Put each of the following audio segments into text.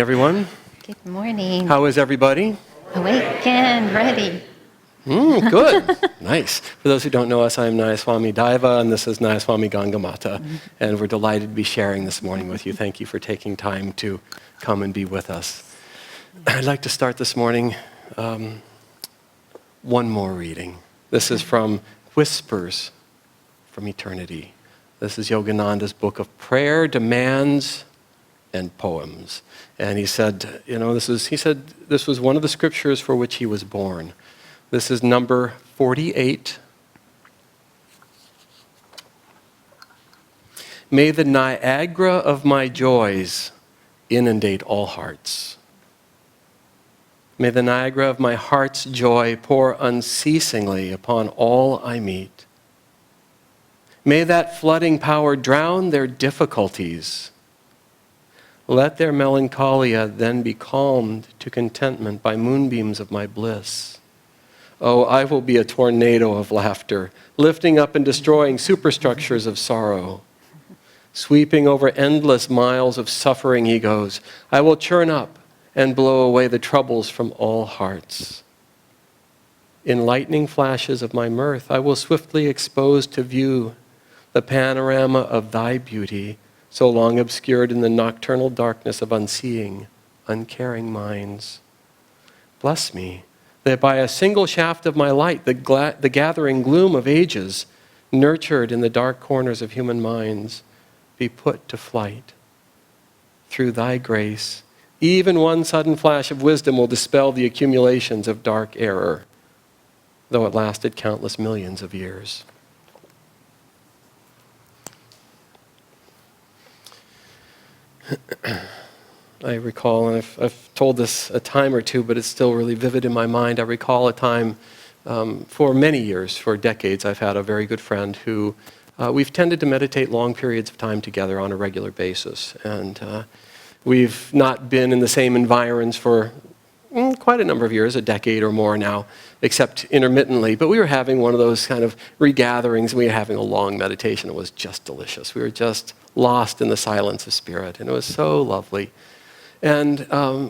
Everyone, Good morning. how is everybody? Awake and ready. Good. Nice. For those who don't know us, I'm Swami Daiva, and this is Swami Gangamata, and we're delighted to be sharing this morning with you. Thank you for taking time to come and be with us. I'd like to start this morning one more reading. This is from Whispers from Eternity. This is Yogananda's book of prayer, demands, and poems. And he said, this was one of the scriptures for which he was born. This is number 48. May the Niagara of my joys inundate all hearts. May the Niagara of my heart's joy pour unceasingly upon all I meet. May that flooding power drown their difficulties. Let their melancholia then be calmed to contentment by moonbeams of my bliss. Oh, I will be a tornado of laughter, lifting up and destroying superstructures of sorrow. Sweeping over endless miles of suffering egos, I will churn up and blow away the troubles from all hearts. In lightning flashes of my mirth, I will swiftly expose to view the panorama of thy beauty, so long obscured in the nocturnal darkness of unseeing, uncaring minds. Bless me, that by a single shaft of my light, the gathering gloom of ages, nurtured in the dark corners of human minds, be put to flight. Through thy grace, even one sudden flash of wisdom will dispel the accumulations of dark error, though it lasted countless millions of years. I recall, and I've told this a time or two, but it's still really vivid in my mind. I recall a time for many years, for decades, I've had a very good friend who we've tended to meditate long periods of time together on a regular basis. And we've not been in the same environs for quite a number of years, a decade or more now, except intermittently. But we were having one of those kind of regatherings, and we were having a long meditation. It was just delicious. We were just lost in the silence of spirit, and it was so lovely. And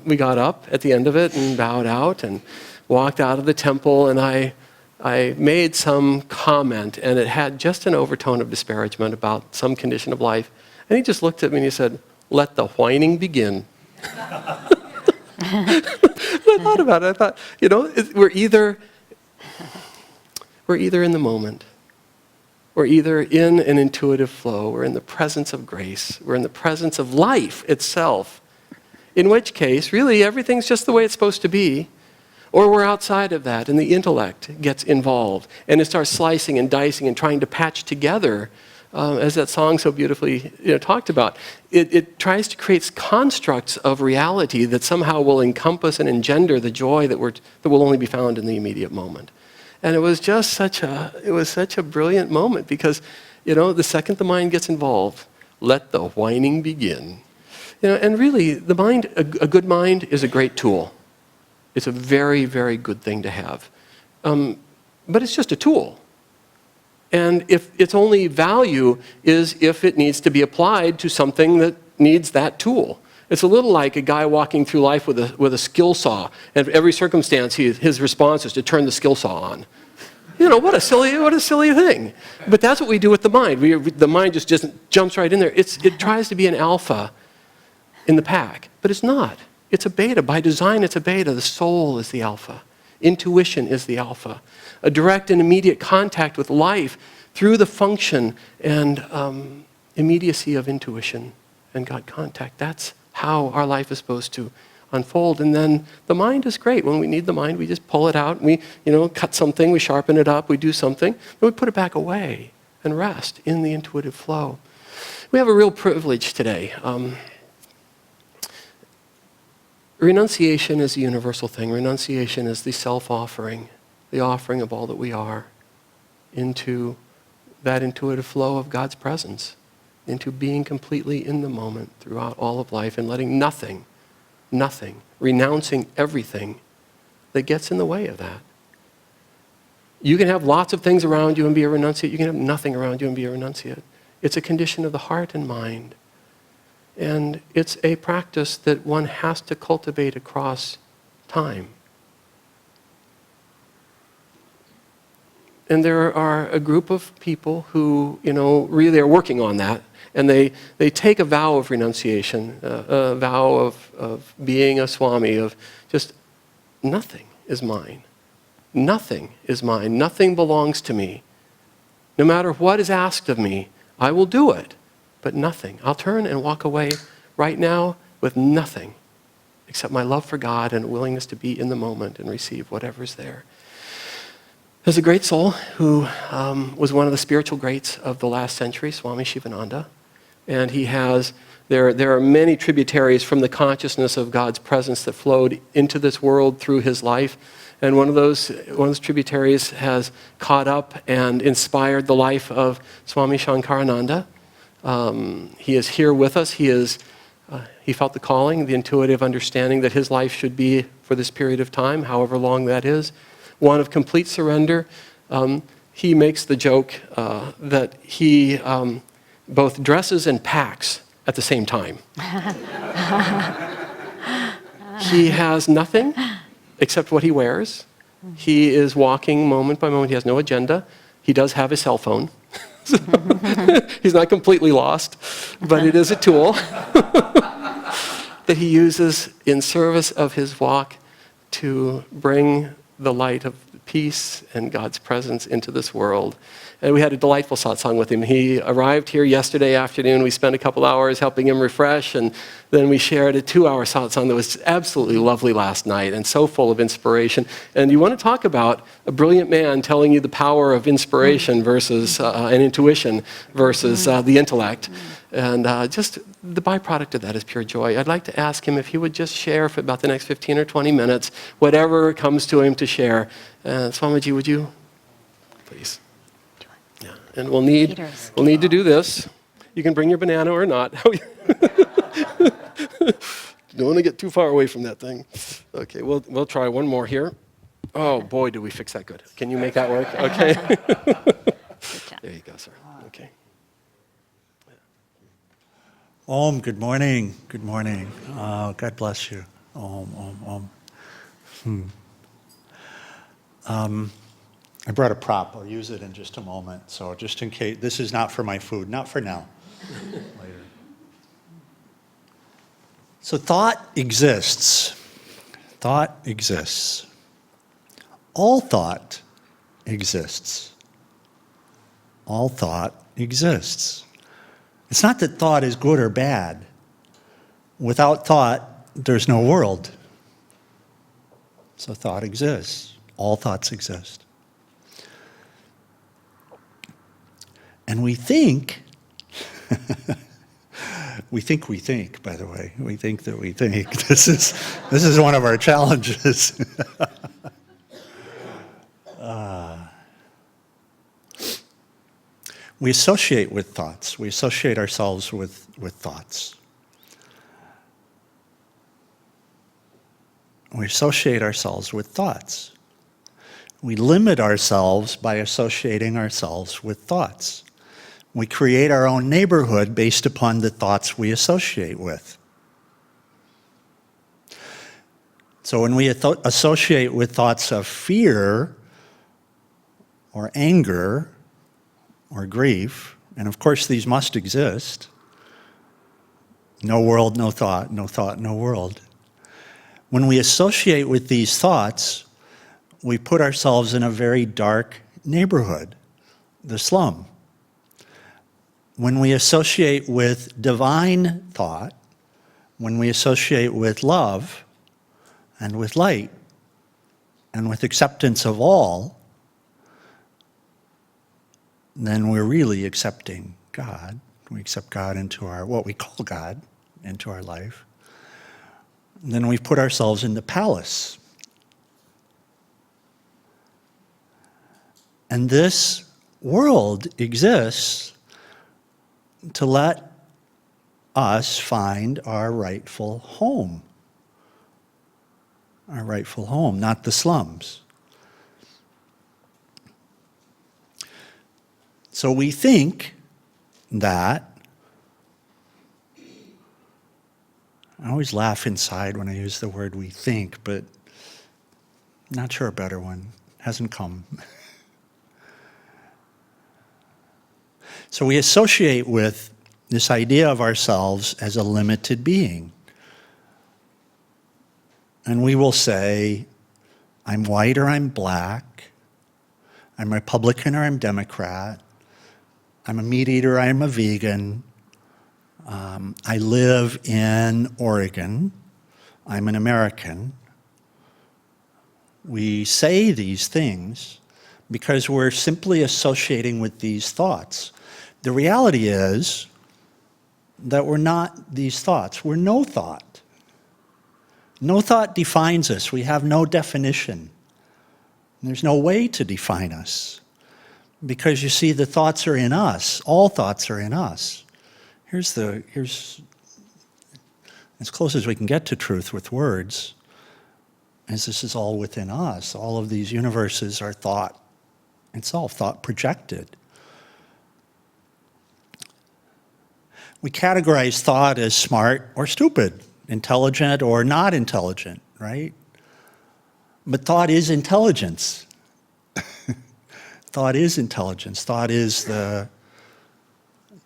we got up at the end of it and bowed out and walked out of the temple, and I made some comment, and it had just an overtone of disparagement about some condition of life. And he just looked at me and he said, "Let the whining begin." I thought about it. I thought, we're either in the moment, we're either in an intuitive flow, we're in the presence of grace, we're in the presence of life itself, in which case, really, everything's just the way it's supposed to be, or we're outside of that, and the intellect gets involved, and it starts slicing and dicing and trying to patch together, as that song so beautifully talked about. It tries to create constructs of reality that somehow will encompass and engender the joy that will only be found in the immediate moment. And it was just such a brilliant moment, because the second the mind gets involved, let the whining begin. And really, the mind, a good mind is a great tool. It's a very, very good thing to have. But it's just a tool. And if its only value is if it needs to be applied to something that needs that tool. It's a little like a guy walking through life with a skill saw, and every circumstance his response is to turn the skill saw on. What a silly thing. But that's what we do with the mind. The mind just jumps right in there. It tries to be an alpha in the pack, but it's not. It's a beta. By design, it's a beta. The soul is the alpha. Intuition is the alpha. A direct and immediate contact with life through the function and immediacy of intuition and God contact. That's how our life is supposed to unfold. And then the mind is great. When we need the mind, we just pull it out. We cut something, we sharpen it up, we do something, then we put it back away and rest in the intuitive flow. We have a real privilege today. Renunciation is a universal thing. Renunciation is the self-offering, the offering of all that we are into that intuitive flow of God's presence, into being completely in the moment throughout all of life and letting nothing, renouncing everything that gets in the way of that. You can have lots of things around you and be a renunciate. You can have nothing around you and be a renunciate. It's a condition of the heart and mind. And it's a practice that one has to cultivate across time. And there are a group of people who, really are working on that. And they take a vow of renunciation, a vow of being a Swami, of just nothing is mine. Nothing is mine. Nothing belongs to me. No matter what is asked of me, I will do it, but nothing. I'll turn and walk away right now with nothing except my love for God and a willingness to be in the moment and receive whatever's there. There's a great soul who was one of the spiritual greats of the last century, Swami Shivananda. And there are many tributaries from the consciousness of God's presence that flowed into this world through his life. And one of those tributaries has caught up and inspired the life of Swami Sankarananda. He is here with us. He felt the calling, the intuitive understanding that his life should be for this period of time, however long that is, one of complete surrender. He makes the joke that he both dresses and packs at the same time. He has nothing except what he wears. He is walking moment by moment. He has no agenda. He does have a cell phone. He's not completely lost, but it is a tool that he uses in service of his walk to bring the light of peace and God's presence into this world. And we had a delightful satsang with him. He arrived here yesterday afternoon. We spent a couple hours helping him refresh, and then we shared a 2-hour satsang that was absolutely lovely last night and so full of inspiration. And you want to talk about a brilliant man telling you the power of inspiration versus and intuition versus the intellect. And just the byproduct of that is pure joy. I'd like to ask him if he would just share for about the next 15 or 20 minutes, whatever comes to him to share. Swamiji, would you? Please. Yeah. And we'll need to do this. You can bring your banana or not. Don't want to get too far away from that thing. Okay, we'll try one more here. Oh boy, did we fix that good. Can you make that work? Okay. There you go, sir. Okay. Om, good morning. Good morning. God bless you. Om. I brought a prop. I'll use it in just a moment. So just in case, this is not for my food. Not for now. Later. So thought exists. Thought exists. All thought exists. All thought exists. It's not that thought is good or bad. Without thought, there's no world. So thought exists. All thoughts exist. And we think, we think, by the way. We think that we think. This is one of our challenges. We associate with thoughts. We associate ourselves with thoughts. We associate ourselves with thoughts. We limit ourselves by associating ourselves with thoughts. We create our own neighborhood based upon the thoughts we associate with. So when we associate with thoughts of fear or anger or grief, and of course these must exist, no world, no thought, no world. When we associate with these thoughts, we put ourselves in a very dark neighborhood, the slum. When we associate with divine thought, when we associate with love and with light and with acceptance of all, then we're really accepting God. We accept God into what we call God, into our life. And then we put ourselves in the palace. And this world exists to let us find our rightful home. Our rightful home, not the slums. So we think that I always laugh inside when I use the word we think, but not sure a better one hasn't come. So we associate with this idea of ourselves as a limited being. And we will say, I'm white or I'm black, I'm Republican or I'm Democrat, I'm a meat eater or I'm a vegan, I live in Oregon, I'm an American. We say these things because we're simply associating with these thoughts. The reality is that we're not these thoughts. We're no thought. No thought defines us. We have no definition. There's no way to define us. Because you see, the thoughts are in us. All thoughts are in us. Here's as close as we can get to truth with words, as this is all within us. All of these universes are thought itself, thought projected. We categorize thought as smart or stupid, intelligent or not intelligent, right? But thought is intelligence. Thought is intelligence. Thought is the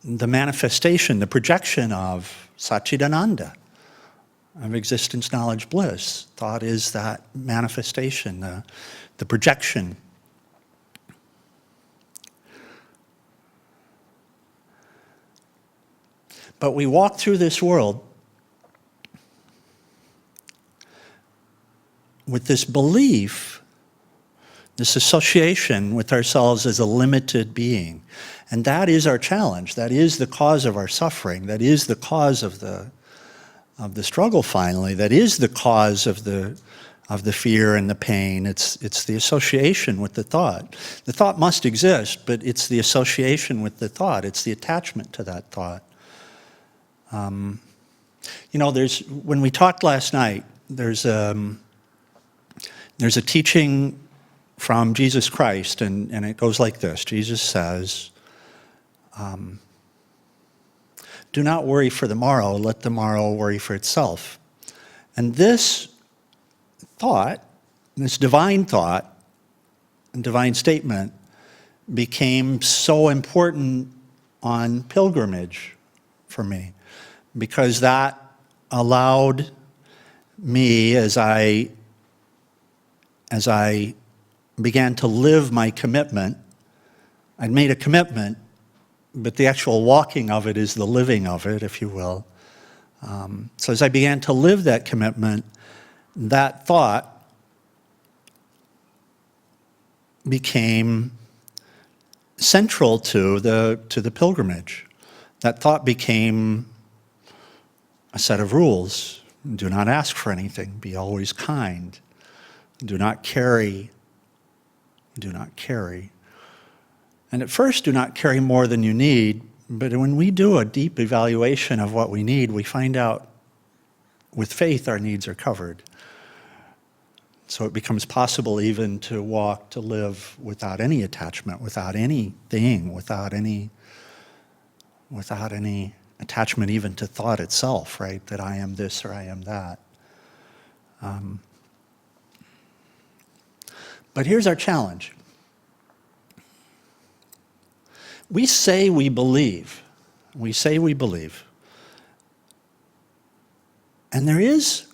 manifestation, the projection of Satchidananda, of existence, knowledge, bliss. Thought is that manifestation, the projection. But we walk through this world with this belief, this association with ourselves as a limited being. And that is our challenge. That is the cause of our suffering. That is the cause of the struggle finally. That is the cause of the fear and the pain. It's the association with the thought. The thought must exist, but it's the association with the thought. It's the attachment to that thought. When we talked last night, there's a teaching from Jesus Christ, and it goes like this. Jesus says, do not worry for the morrow, let the morrow worry for itself. And this thought, this divine thought, and divine statement became so important on pilgrimage for me, because that allowed me, as I began to live my commitment. I'd made a commitment, but the actual walking of it is the living of it, if you will. So as I began to live that commitment, that thought became central to the pilgrimage. That thought became a set of rules. Do not ask for anything. Be always kind. Do not carry. Do not carry. And at first, do not carry more than you need. But when we do a deep evaluation of what we need, we find out with faith our needs are covered. So it becomes possible even to walk, to live without any attachment, without anything, without any attachment even to thought itself, right? That I am this or I am that. But here's our challenge. We say we believe. We say we believe. And there is,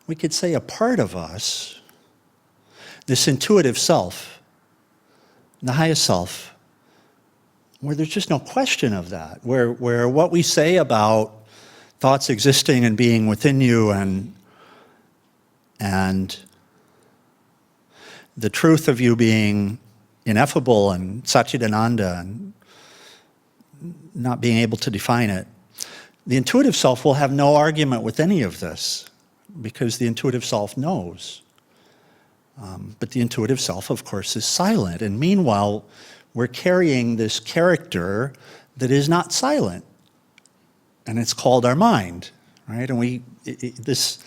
we could say, a part of us, this intuitive self, the highest self, where there's just no question of that, where what we say about thoughts existing and being within you and the truth of you being ineffable and Satchidananda and not being able to define it, the intuitive self will have no argument with any of this because the intuitive self knows. But the intuitive self, of course, is silent. And meanwhile, we're carrying this character that is not silent. And it's called our mind, right? And this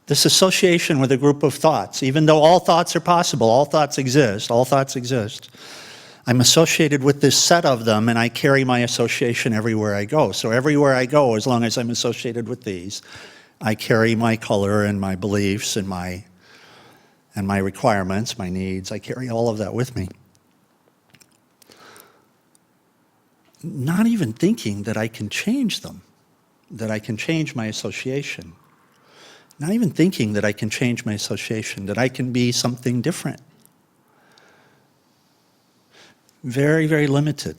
association with a group of thoughts, even though all thoughts are possible, all thoughts exist, I'm associated with this set of them, and I carry my association everywhere I go. So everywhere I go, as long as I'm associated with these, I carry my color and my beliefs and my requirements, my needs. I carry all of that with me. Not even thinking that I can change them, that I can change my association. Not even thinking that I can change my association, that I can be something different. Very, very limited.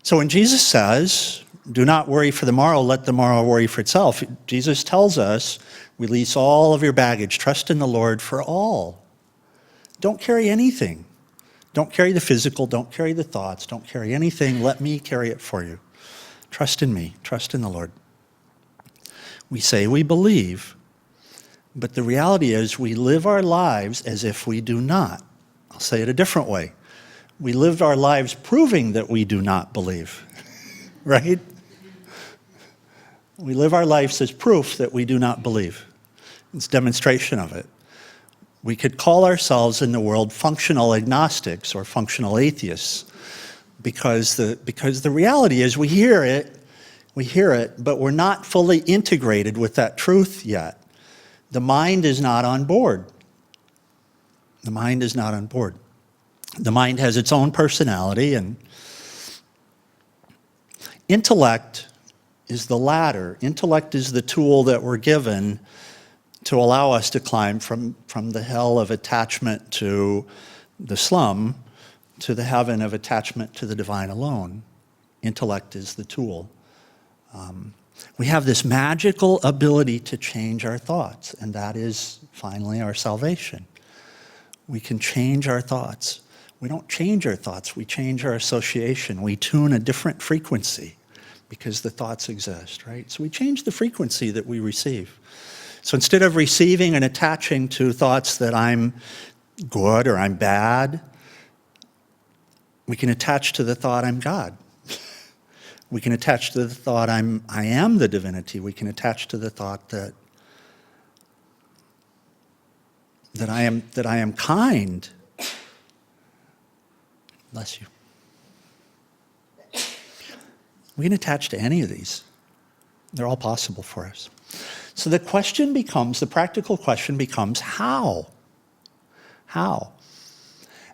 So when Jesus says, do not worry for the morrow, let the morrow worry for itself, Jesus tells us, release all of your baggage, trust in the Lord for all. Don't carry anything. Don't carry the physical, don't carry the thoughts, don't carry anything, let me carry it for you. Trust in me, trust in the Lord. We say we believe, but the reality is we live our lives as if we do not. I'll say it a different way. We live our lives proving that we do not believe, right? We live our lives as proof that we do not believe. It's demonstration of it. We could call ourselves in the world functional agnostics or functional atheists because the reality is we hear it, but we're not fully integrated with that truth yet. The mind is not on board. The mind is not on board. The mind has its own personality, and intellect is the ladder. Intellect is the tool that we're given to allow us to climb from the hell of attachment to the slum to the heaven of attachment to the divine alone. Intellect is the tool. We have this magical ability to change our thoughts, and that is finally our salvation. We can change our thoughts. We don't change our thoughts, we change our association. We tune a different frequency because the thoughts exist, right? So we change the frequency that we receive. So instead of receiving and attaching to thoughts that I'm good or I'm bad, we can attach to the thought I'm God. We can attach to the thought I am the divinity. We can attach to the thought that I am kind. Bless you. We can attach to any of these. They're all possible for us. So the practical question becomes how? How?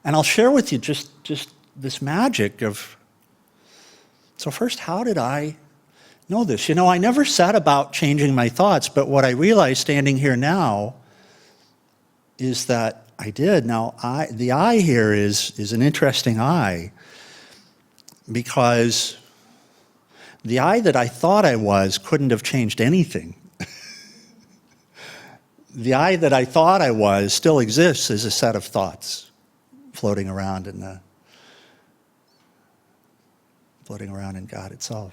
And I'll share with you just this magic of, so first, how did I know this? I never said about changing my thoughts, but what I realize standing here now is that I did. Now, the I here is an interesting I, because the I that I thought I was couldn't have changed anything. The I that I thought I was still exists as a set of thoughts floating around in God itself.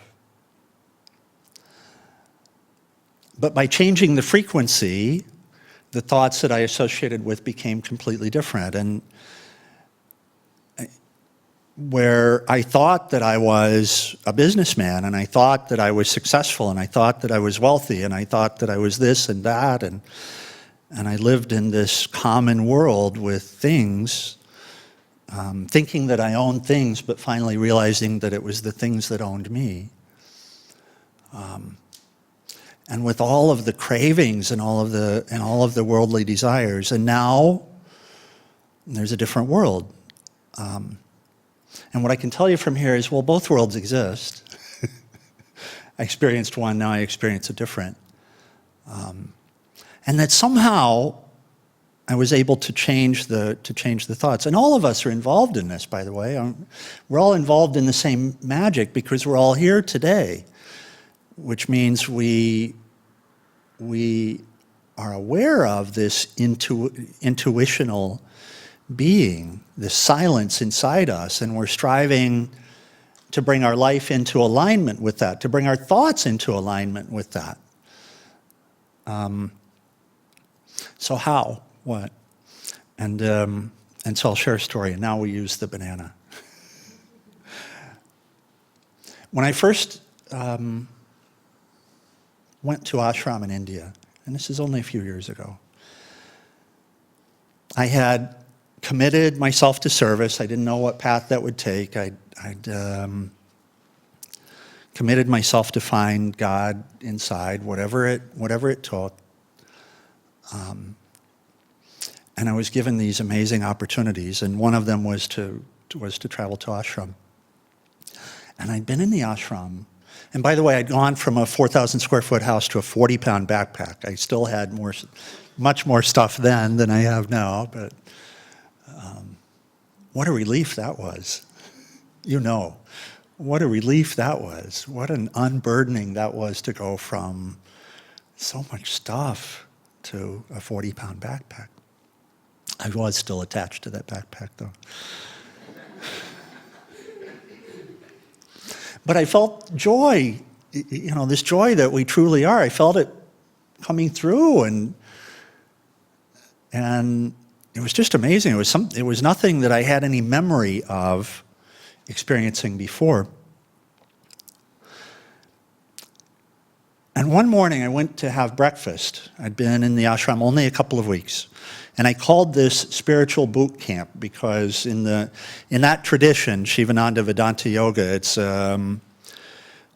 But by changing the frequency, the thoughts that I associated with became completely different. And where I thought that I was a businessman, and I thought that I was successful, and I thought that I was wealthy, and I thought that I was this and that, and I lived in this common world with things, thinking that I owned things, but finally realizing that it was the things that owned me. And with all of the cravings and all of the worldly desires, and now there's a different world. And what I can tell you from here is, well, both worlds exist. I experienced one, now I experience a different. And that somehow I was able to change the thoughts. And all of us are involved in this, by the way. We're all involved in the same magic because we're all here today, which means we are aware of this intuitional being, this silence inside us, and we're striving to bring our life into alignment with that, to bring our thoughts into alignment with that. So how? What? And so I'll share a story, and now we use the banana. When I first went to ashram in India, and this is only a few years ago, I had committed myself to service. I didn't know what path that would take. I'd committed myself to find God inside, whatever it took. And I was given these amazing opportunities, and one of them was to travel to ashram. And I'd been in the ashram, and by the way, I'd gone from a 4,000 square foot house to a 40-pound backpack. I still had much more stuff then than I have now, but what a relief that was. You know, what a relief that was. What an unburdening that was to go from so much stuff to a 40-pound backpack. I was still attached to that backpack, though. But I felt joy, this joy that we truly are. I felt it coming through, and it was just amazing. It was nothing that I had any memory of experiencing before. And one morning I went to have breakfast. I'd been in the ashram only a couple of weeks. And I called this spiritual boot camp because in that tradition, Shivananda Vedanta Yoga, it's, and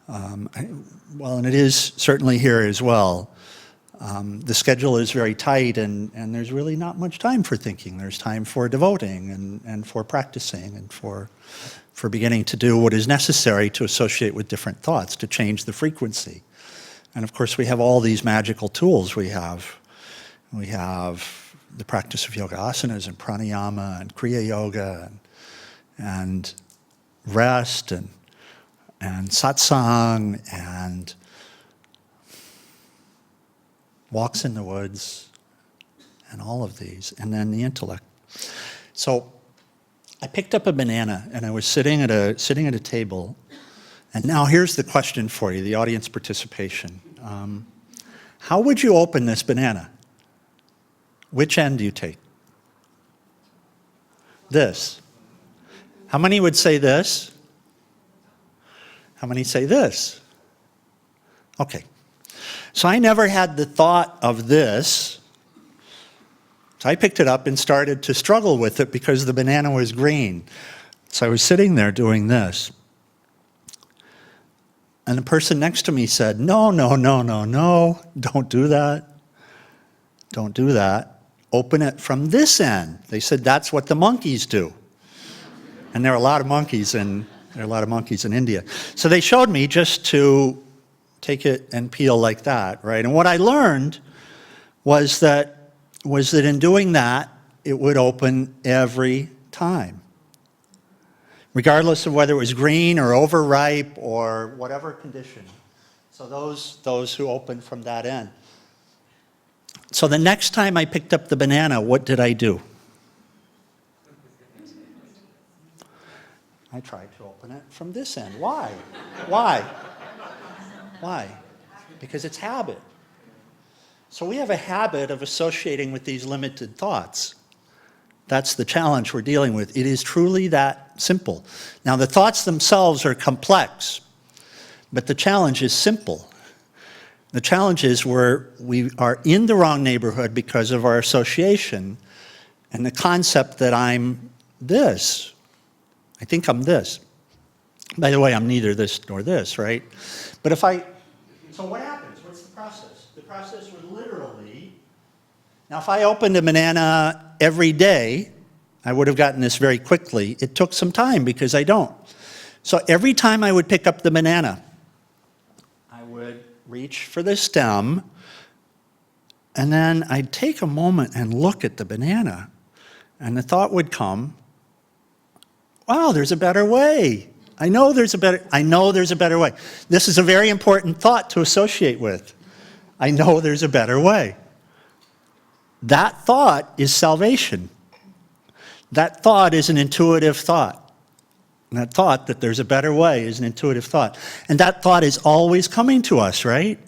it is certainly here as well. The schedule is very tight and there's really not much time for thinking. There's time for devoting and for practicing and for beginning to do what is necessary to associate with different thoughts, to change the frequency. And of course we have all these magical tools. We have the practice of yoga asanas and pranayama and kriya yoga and rest and satsang and walks in the woods and all of these, and then the intellect. So I picked up a banana and I was sitting at a table. And now here's the question for you, the audience participation. How would you open this banana? Which end do you take? This. How many would say this? How many say this? Okay. So I never had the thought of this. So I picked it up and started to struggle with it because the banana was green. So I was sitting there doing this. And the person next to me said, no, don't do that. Don't do that. Open it from this end. They said that's what the monkeys do. And there are a lot of monkeys in India. So they showed me just to take it and peel like that, right? And what I learned was that in doing that, it would open every time, regardless of whether it was green or overripe or whatever condition. So those who opened from that end. So the next time I picked up the banana, what did I do? I tried to open it from this end. Why? Why? Because it's habit. So we have a habit of associating with these limited thoughts. That's the challenge we're dealing with. It is truly that simple. Now, the thoughts themselves are complex, but the challenge is simple. The challenge is we are in the wrong neighborhood because of our association and the concept that I'm this. I think I'm this. By the way, I'm neither this nor this, right? But so what happens? What's the process? The process would literally, now if I opened a banana every day, I would have gotten this very quickly. It took some time because I don't. So every time I would pick up the banana, I would reach for the stem, and then I'd take a moment and look at the banana, and the thought would come, wow, there's a better way. I know there's a better way. This is a very important thought to associate with. I know there's a better way. That thought is salvation. That thought is an intuitive thought. And that thought that there's a better way is an intuitive thought. And that thought is always coming to us, right?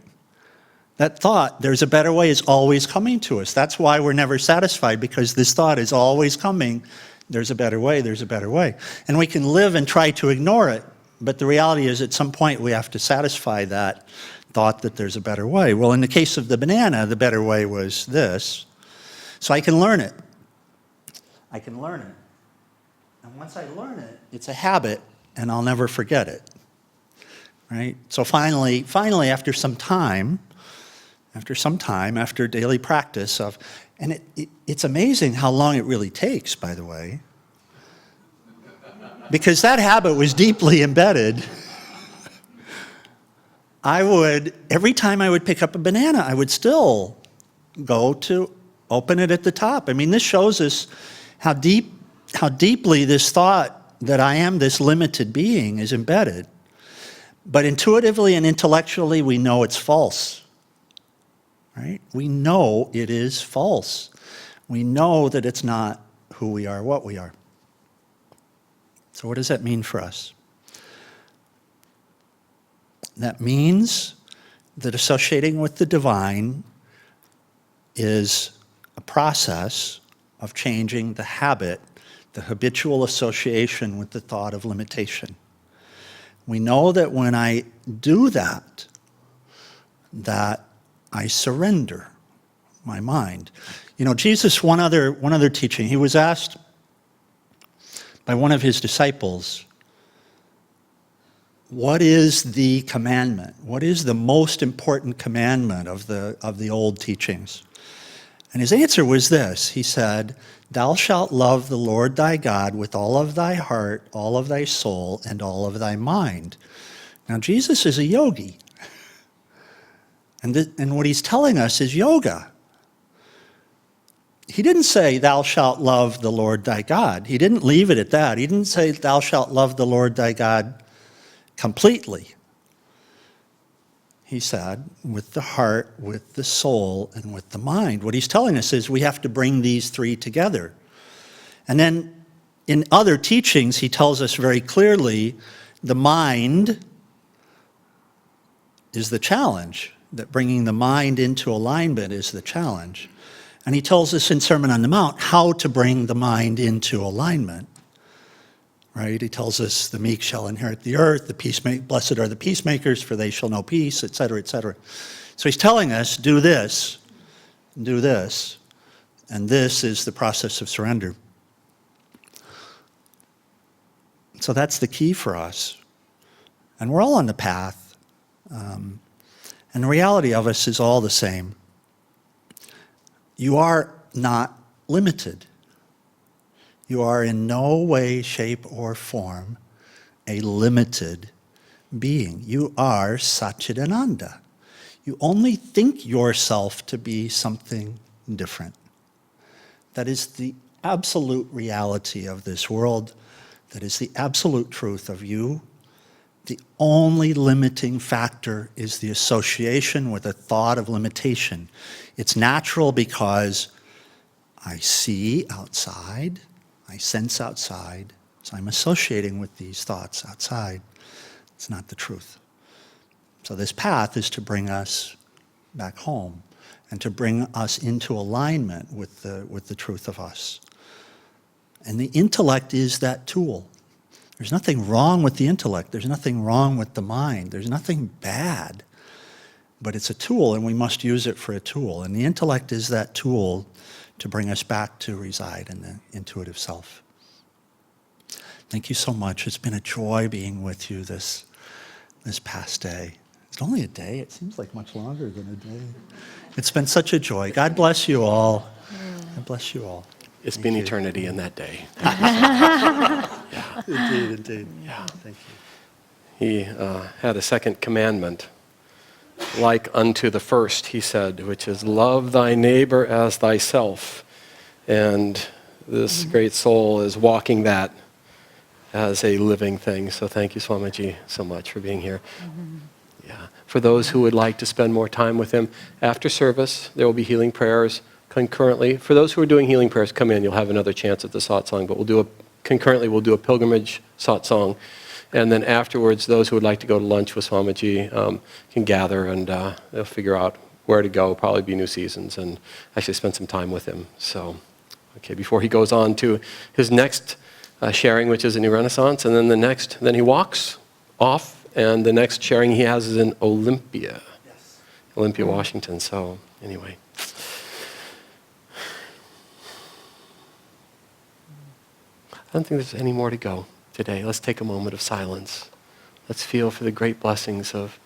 That thought, there's a better way, is always coming to us. That's why we're never satisfied, because this thought is always coming. There's a better way, there's a better way. And we can live and try to ignore it, but the reality is at some point we have to satisfy that thought that there's a better way. Well, in the case of the banana, the better way was this. So I can learn it. I can learn it. And once I learn it, it's a habit, and I'll never forget it. Right? So finally, after some time, after daily practice of, and it's amazing how long it really takes, by the way, because that habit was deeply embedded. Every time I would pick up a banana, I would still go to open it at the top. I mean, this shows us how deeply this thought that I am this limited being is embedded. But intuitively and intellectually, we know it's false. Right? We know it is false. We know that it's not who we are, what we are. So what does that mean for us? That means that associating with the divine is a process of changing the habit, the habitual association with the thought of limitation. We know that when I do that I surrender my mind. You know, Jesus, one other teaching, he was asked by one of his disciples, what is the commandment? What is the most important commandment of the old teachings? And his answer was this. He said, "Thou shalt love the Lord thy God with all of thy heart, all of thy soul, and all of thy mind." Now, Jesus is a yogi. And what he's telling us is yoga. He didn't say, "Thou shalt love the Lord thy God." He didn't leave it at that. He didn't say, "Thou shalt love the Lord thy God completely." He said, with the heart, with the soul, and with the mind. What he's telling us is we have to bring these three together. And then in other teachings, he tells us very clearly the mind is the challenge, that bringing the mind into alignment is the challenge. And he tells us in Sermon on the Mount how to bring the mind into alignment. Right? He tells us the meek shall inherit the earth, blessed are the peacemakers, for they shall know peace, etc., etc. So he's telling us, do this, and this is the process of surrender. So that's the key for us. And we're all on the path. And the reality of us is all the same. You are not limited. You are in no way, shape, or form a limited being. You are Satchidananda. You only think yourself to be something different. That is the absolute reality of this world. That is the absolute truth of you. The only limiting factor is the association with a thought of limitation. It's natural because I see outside, I sense outside, so I'm associating with these thoughts outside. It's not the truth. So this path is to bring us back home and to bring us into alignment with the truth of us. And the intellect is that tool. There's nothing wrong with the intellect. There's nothing wrong with the mind. There's nothing bad. But it's a tool, and we must use it for a tool. And the intellect is that tool to bring us back to reside in the intuitive self. Thank you so much. It's been a joy being with you this past day. It's only a day. It seems like much longer than a day. It's been such a joy. God bless you all. God bless you all. It's been eternity in that day. Indeed. Yeah. Thank you. He had a second commandment, like unto the first, he said, which is love thy neighbor as thyself. And this great soul is walking that as a living thing. So thank you, Swamiji, so much for being here. Yeah. For those who would like to spend more time with him, after service, there will be healing prayers concurrently. For those who are doing healing prayers, come in. You'll have another chance at the satsang, but we'll do a pilgrimage satsang. And then afterwards, those who would like to go to lunch with Swamiji can gather, and they'll figure out where to go, probably be New Seasons, and actually spend some time with him. So, okay, before he goes on to his next sharing, which is a New Renaissance, and then he walks off, and the next sharing he has is in Olympia, Washington. So, anyway. I don't think there's any more to go today. Let's take a moment of silence. Let's feel for the great blessings of